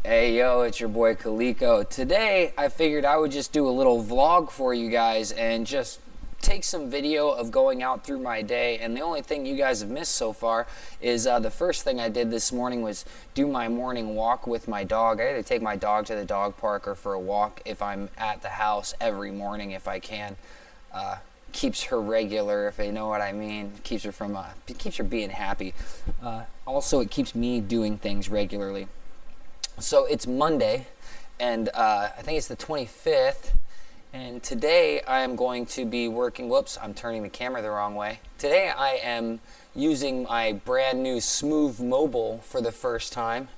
Hey yo, it's your boy Kaliko. Today I figured I would just do a little vlog for you guys and just take some video of going out through my day. And the only thing you guys have missed so far is the first thing I did this morning was do my morning walk with my dog. I had to take my dog to the dog park or for a walk if I'm at the house every morning if I can. Keeps her regular, if you know what I mean. Keeps her being happy. Also, it keeps me doing things regularly. So it's Monday, and I think it's the 25th, and today I am going to be working, whoops, I'm turning the camera the wrong way. Today I am using my brand new Smooth Mobile for the first time.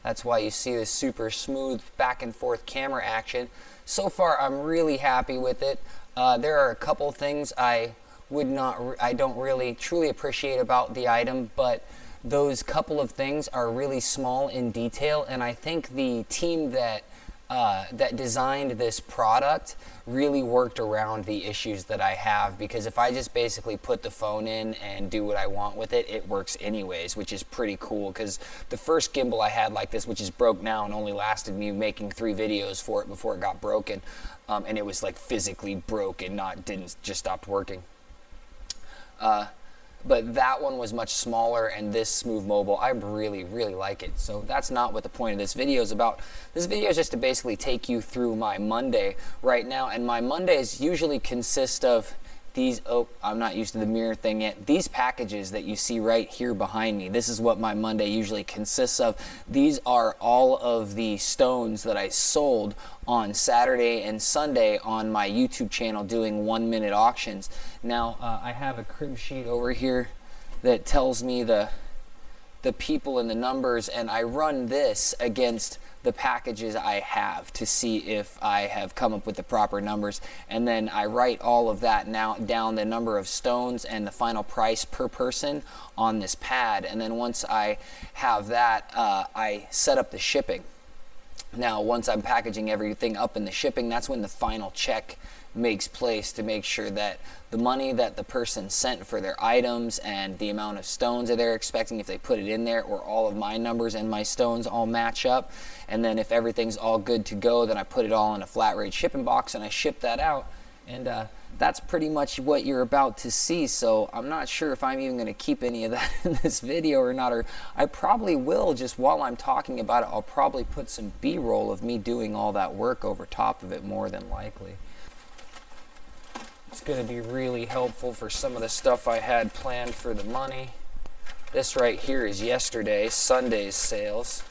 That's why you see this super smooth back and forth camera action. So far I'm really happy with it. There are a couple things I don't really truly appreciate about the item, but those couple of things are really small in detail, and I think the team that designed this product really worked around the issues that I have, because if I just basically put the phone in and do what I want with it, it works anyways, which is pretty cool, because the first gimbal I had like this, which is broke now and only lasted me making 3 videos for it before it got broken, and it was like physically broken, didn't just stopped working. But that one was much smaller, and this Smooth Mobile, I really, really like it. So that's not what the point of this video is about. This video is just to basically take you through my Monday right now, and my Mondays usually consist of these, oh, I'm not used to the mirror thing yet. These packages that you see right here behind me, this is what my Monday usually consists of. These are all of the stones that I sold on Saturday and Sunday on my YouTube channel doing 1-minute auctions. Now, I have a crib sheet over here that tells me the people and the numbers, and I run this against the packages I have to see if I have come up with the proper numbers, and then I write all of that now down, the number of stones and the final price per person on this pad, and then once I have that, I set up the shipping. Now, once I'm packaging everything up in the shipping, that's when the final check makes place to make sure that the money that the person sent for their items and the amount of stones that they're expecting, if they put it in there, or all of my numbers and my stones all match up. And then if everything's all good to go, then I put it all in a flat rate shipping box and I ship that out. And that's pretty much what you're about to see. So I'm not sure if I'm even going to keep any of that in this video or not, or I probably will. Just while I'm talking about it, I'll probably put some B-roll of me doing all that work over top of it, more than likely. It's going to be really helpful for some of the stuff I had planned for the money. This right here is yesterday's, Sunday's sales.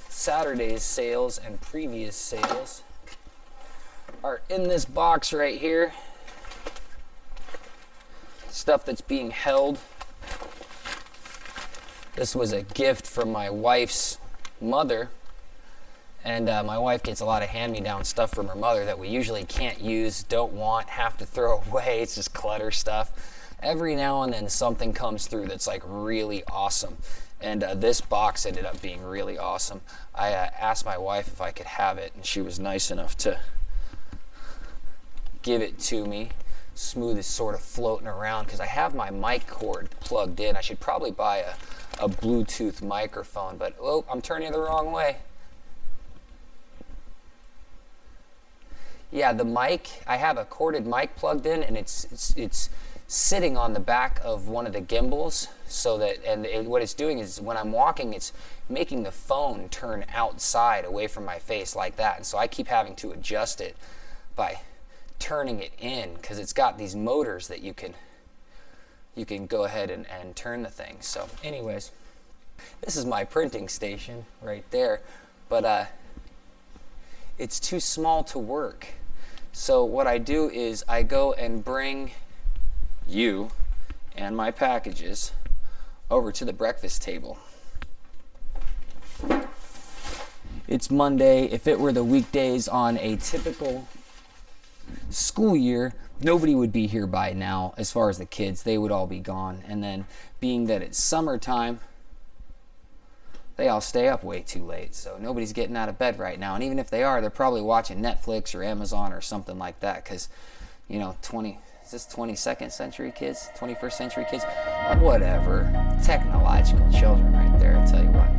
Saturday's sales and previous sales are in this box right here. Stuff that's being held. This was a gift from my wife's mother. And my wife gets a lot of hand-me-down stuff from her mother that we usually can't use, don't want, have to throw away. It's just clutter stuff. Every now and then something comes through that's like really awesome. And this box ended up being really awesome. I asked my wife if I could have it, and she was nice enough to give it to me. Smooth is sort of floating around because I have my mic cord plugged in. I should probably buy a Bluetooth microphone, but oh, I'm turning it the wrong way. Yeah, the mic, I have a corded mic plugged in, and it's sitting on the back of one of the gimbals, so that, what it's doing is when I'm walking, it's making the phone turn outside away from my face like that. And so I keep having to adjust it by turning it in, because it's got these motors that you can go ahead and turn the thing. So anyways, this is my printing station right there, but it's too small to work. So what I do is I go and bring you and my packages over to the breakfast table. It's Monday. If it were the weekdays on a typical school year, nobody would be here by now. As far as the kids, they would all be gone. And then being that it's summertime, they all stay up way too late, so nobody's getting out of bed right now. And even if they are, they're probably watching Netflix or Amazon or something like that, because, you know, is this 22nd century kids, 21st century kids, whatever. Technological children right there, I'll tell you what.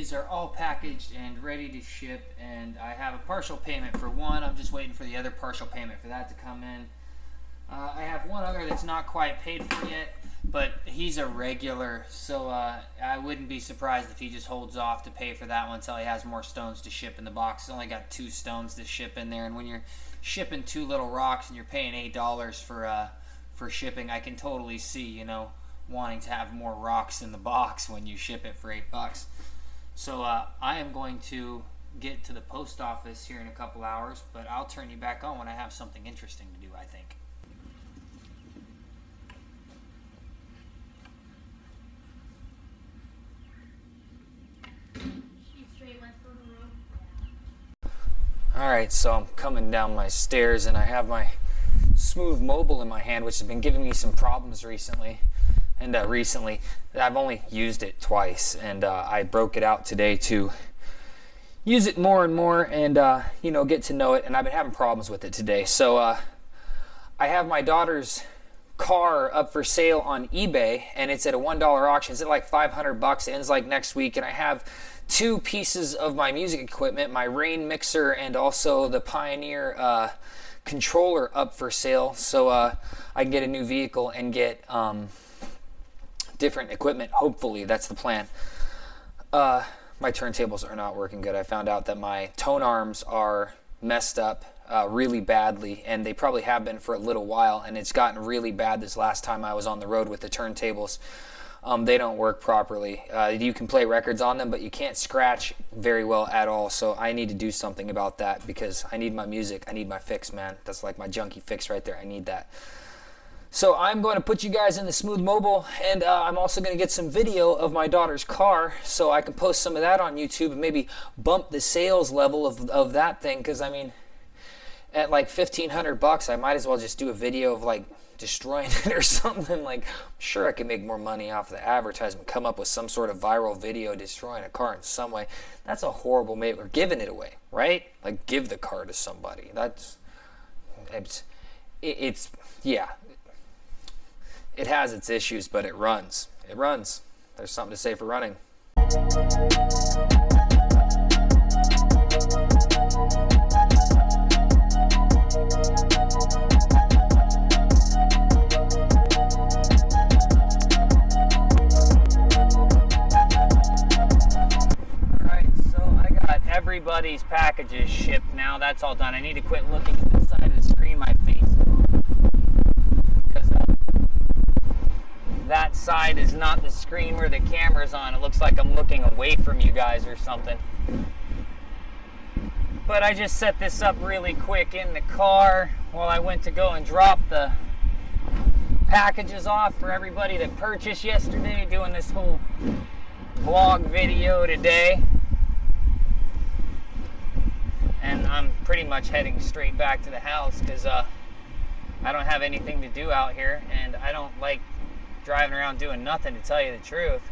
these are all packaged and ready to ship, and I have a partial payment for one. I'm just waiting for the other partial payment for that to come in. I have one other that's not quite paid for yet, but he's a regular, so I wouldn't be surprised if he just holds off to pay for that one until he has more stones to ship in the box. He's only got 2 stones to ship in there, and when you're shipping 2 little rocks and you're paying $8 for shipping, I can totally see, you know, wanting to have more rocks in the box when you ship it for $8. So I am going to get to the post office here in a couple hours, but I'll turn you back on when I have something interesting to do, I think. Alright, so I'm coming down my stairs and I have my Smooth Mobile in my hand, which has been giving me some problems recently. And I've only used it twice, and I broke it out today to use it more and more and you know, get to know it, and I've been having problems with it today. So I have my daughter's car up for sale on eBay, and it's at a $1 auction. It's at like $500. It ends like next week, and I have 2 pieces of my music equipment, my Rain mixer and also the Pioneer controller up for sale, so I can get a new vehicle and get different equipment. Hopefully, that's the plan. My turntables are not working good. I found out that my tone arms are messed up really badly, and they probably have been for a little while, and it's gotten really bad this last time I was on the road with the turntables. They don't work properly. You can play records on them, but you can't scratch very well at all. So I need to do something about that, because I need my music. I need my fix, man. That's like my junkie fix right there. I need that. So I'm going to put you guys in the Smooth Mobile, and I'm also going to get some video of my daughter's car so I can post some of that on YouTube and maybe bump the sales level of that thing, because I mean, at like $1,500, I might as well just do a video of like destroying it or something. Like, I'm sure I can make more money off the advertisement, come up with some sort of viral video destroying a car in some way. That's a horrible mate. Or giving it away, right? Like, give the car to somebody. Yeah. It has its issues, but it runs. It runs. There's something to say for running. Everybody's packages shipped now. That's all done. I need to quit looking at the side of the screen my face, because that side is not the screen where the camera's on. It looks like I'm looking away from you guys or something. But I just set this up really quick in the car while I went to go and drop the packages off for everybody that purchased yesterday, doing this whole vlog video today. And I'm pretty much heading straight back to the house, because I don't have anything to do out here, and I don't like driving around doing nothing, to tell you the truth.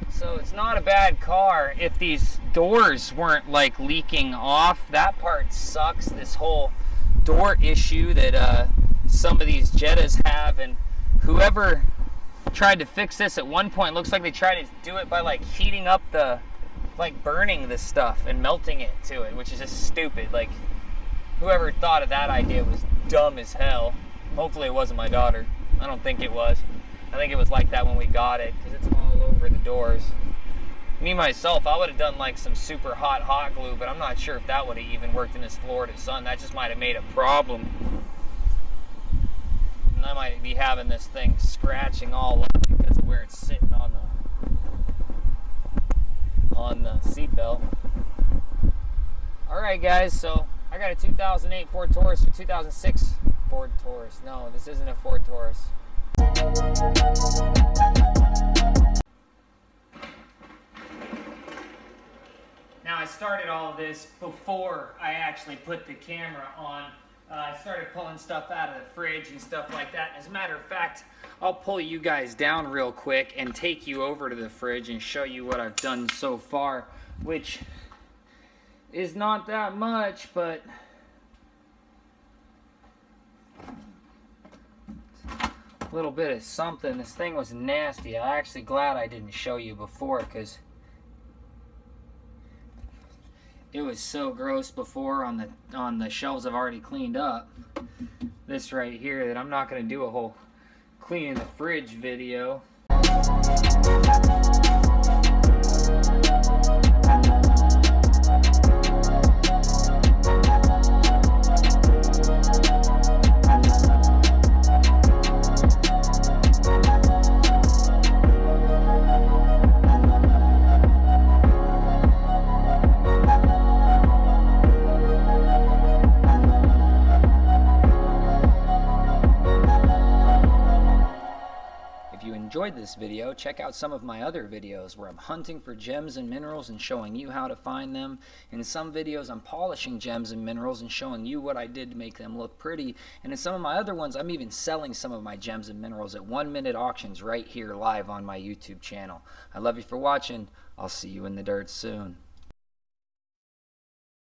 So it's not a bad car. If these doors weren't like leaking off, that part sucks. This whole door issue that some of these Jettas have, and whoever tried to fix this at one point, looks like they tried to do it by like heating up like burning this stuff and melting it to it, which is just stupid. Like, whoever thought of that idea was dumb as hell. Hopefully it wasn't my daughter. I don't think it was. I think it was like that when we got it, because it's all over the doors. Me, myself, I would have done like some super hot glue, but I'm not sure if that would have even worked in this Florida sun. That just might have made a problem. And I might be having this thing scratching all up because of where it's sitting on the seat belt. Alright guys, so I got a 2008 Ford Taurus or 2006 Ford Taurus. No, this isn't a Ford Taurus. Now, I started all of this before I actually put the camera on. I started pulling stuff out of the fridge and stuff like that. As a matter of fact, I'll pull you guys down real quick and take you over to the fridge and show you what I've done so far, which is not that much, but little bit of something. This thing was nasty. I'm actually glad I didn't show you before, because it was so gross before on the shelves I've already cleaned up. This right here, that I'm not going to do a whole cleaning the fridge video. If you enjoyed this video, check out some of my other videos where I'm hunting for gems and minerals and showing you how to find them. In some videos, I'm polishing gems and minerals and showing you what I did to make them look pretty. And in some of my other ones, I'm even selling some of my gems and minerals at 1-minute auctions right here live on my YouTube channel. I love you for watching. I'll see you in the dirt soon.